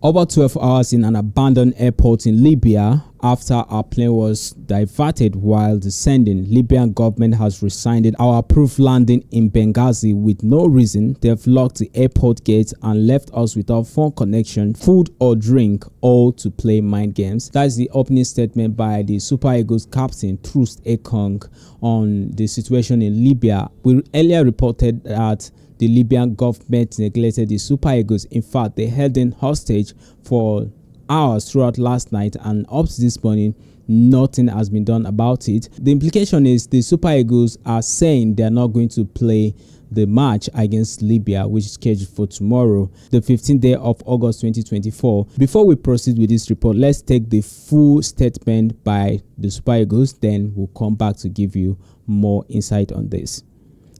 Over 12 hours in an abandoned airport in Libya after our plane was diverted while descending. Libyan government has rescinded our approved landing in Benghazi with no reason. They've locked the airport gates and left us without phone connection, food or drink, all to play mind games. That's the opening statement by the Super Eagles captain Troost-Ekong on the situation in Libya. We earlier reported that the Libyan government neglected the Super Eagles. In fact, they held them hostage for hours throughout last night, and up to this morning, nothing has been done about it. The implication is the Super Eagles are saying they are not going to play the match against Libya, which is scheduled for tomorrow, the 15th day of August 2024. Before we proceed with this report, let's take the full statement by the Super Eagles, then we'll come back to give you more insight on this.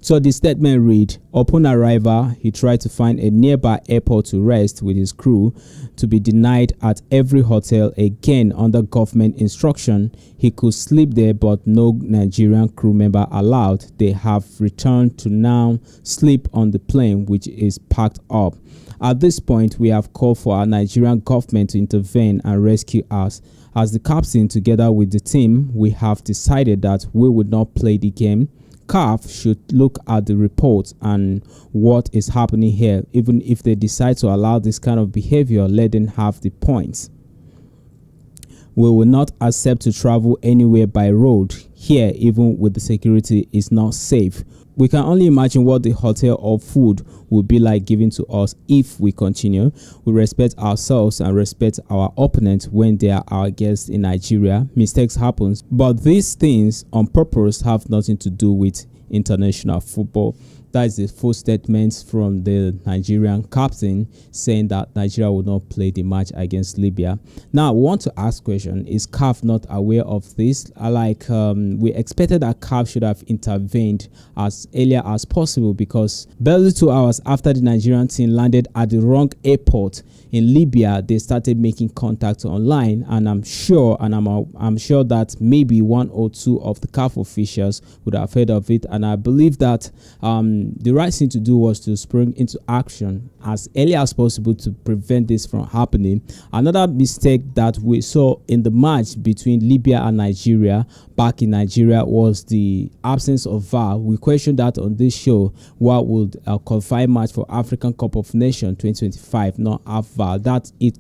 So the statement read, upon arrival, he tried to find a nearby airport to rest with his crew, to be denied at every hotel. Again, under government instruction, he could sleep there, but no Nigerian crew member allowed. They have returned to now sleep on the plane, which is packed up. At this point, we have called for our Nigerian government to intervene and rescue us. As the captain, together with the team, we have decided that we would not play the game. CAF should look at the report and what is happening here. Even if they decide to allow this kind of behavior, let them have the points. We will not accept to travel anywhere by road. Here, even with the security, is not safe. We can only imagine what the hotel or food will be like given to us if we continue. We respect ourselves and respect our opponents when they are our guests in Nigeria. Mistakes happen, but these things on purpose have nothing to do with international football. That is the full statement from the Nigerian captain saying that Nigeria will not play the match against Libya. Now, we want to ask question, is CAF not aware of this? We expected that CAF should have intervened as earlier as possible, because barely 2 hours after the Nigerian team landed at the wrong airport in Libya, they started making contact online, and I'm sure that maybe one or two of the CAF officials would have heard of it, and I believe that the right thing to do was to spring into action as early as possible to prevent this from happening. Another mistake that we saw in the match between Libya and Nigeria back in Nigeria was the absence of VAR. We questioned that on this show. What would a qualifying match for African Cup of Nations 2025 not have VAR? That it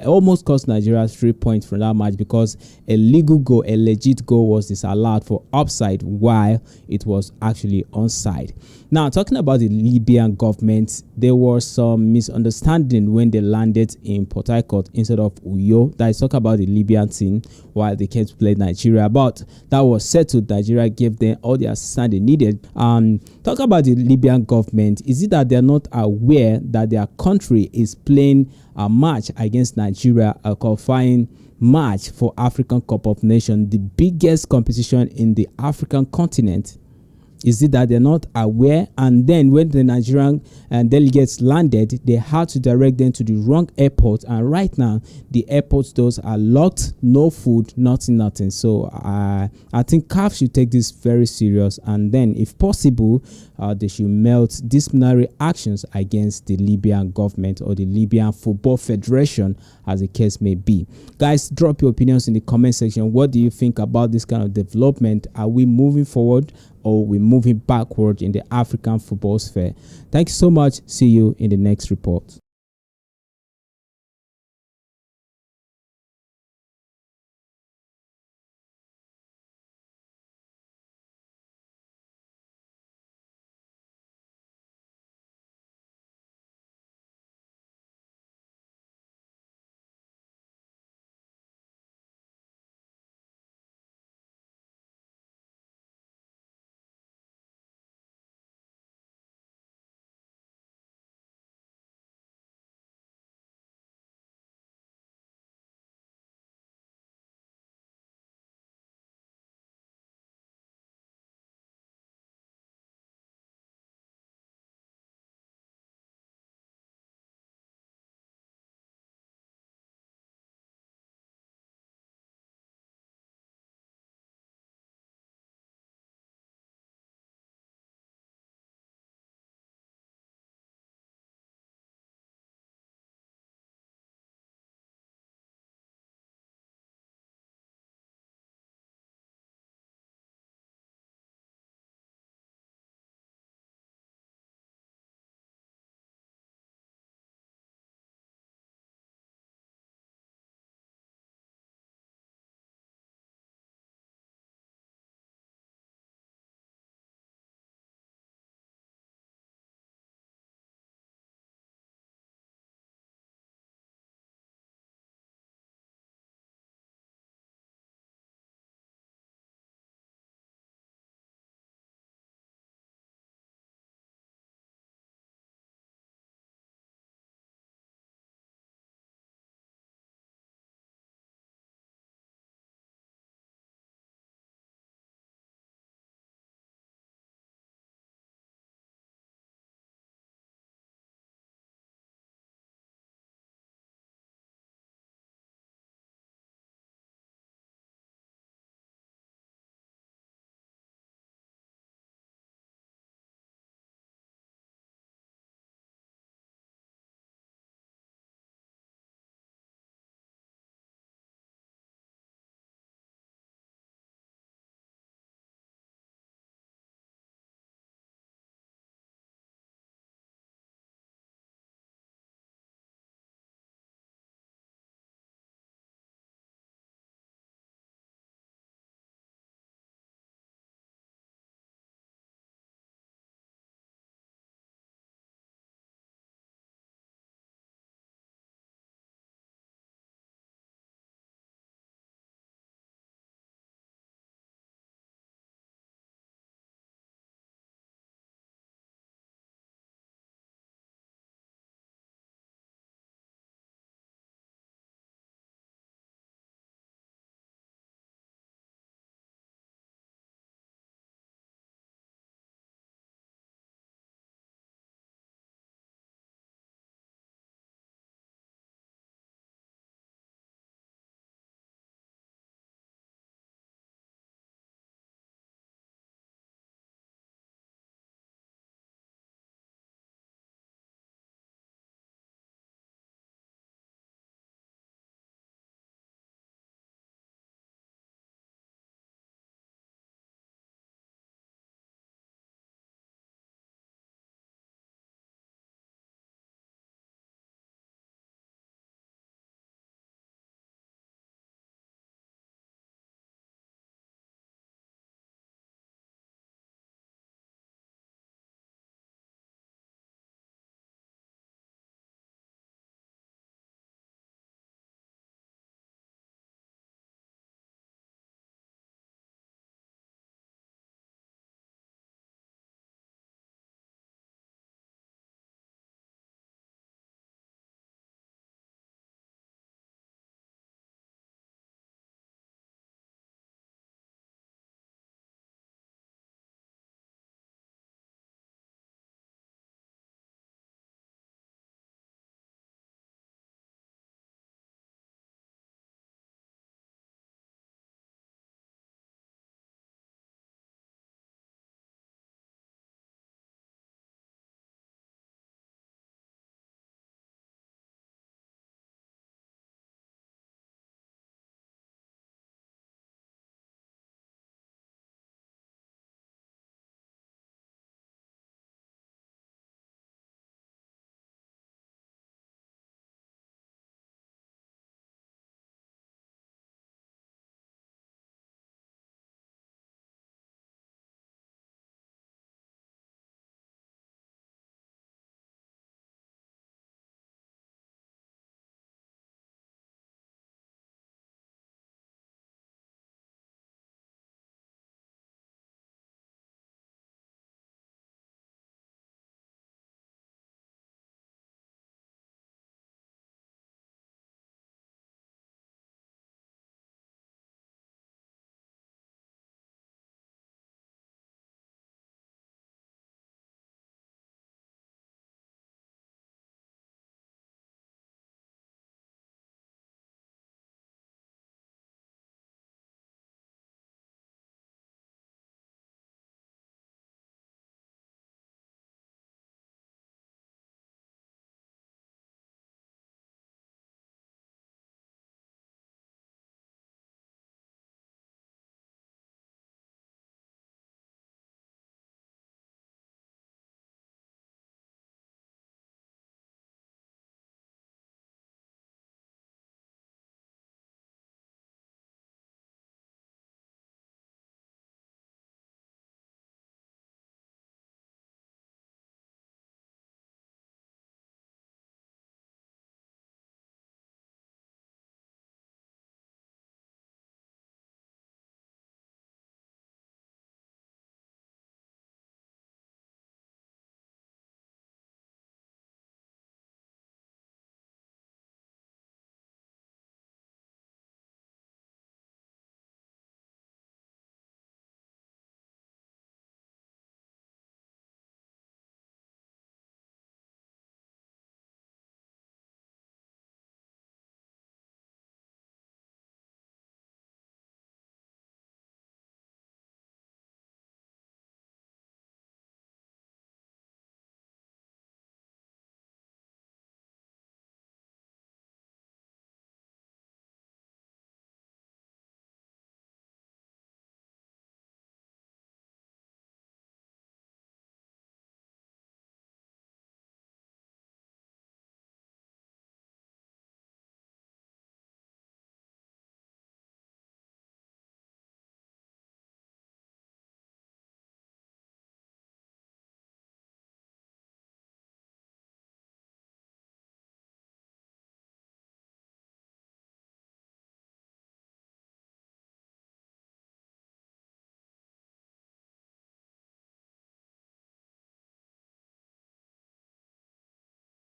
almost cost Nigeria 3 points from that match, because a legit goal was disallowed for offside while it was actually onside. Now, talking about the Libyan government, there was some misunderstanding when they landed in Port Harcourt instead of Uyo. That is, talk about the Libyan team while they came to play Nigeria, but that was settled. Nigeria gave them all the assistance they needed. Talk about the Libyan government. Is it that they're not aware that their country is playing a match against Nigeria, a qualifying match for African Cup of Nations, the biggest competition in the African continent? Is it that they're not aware? And then when the Nigerian delegates landed, they had to direct them to the wrong airport. And right now, the airport doors are locked, no food, nothing. So I think CAF should take this very serious. And then, if possible, they should melt disciplinary actions against the Libyan government or the Libyan Football Federation, as the case may be. Guys, drop your opinions in the comment section. What do you think about this kind of development? Are we moving forward, or we're moving backward in the African football sphere? Thank you so much. See you in the next report.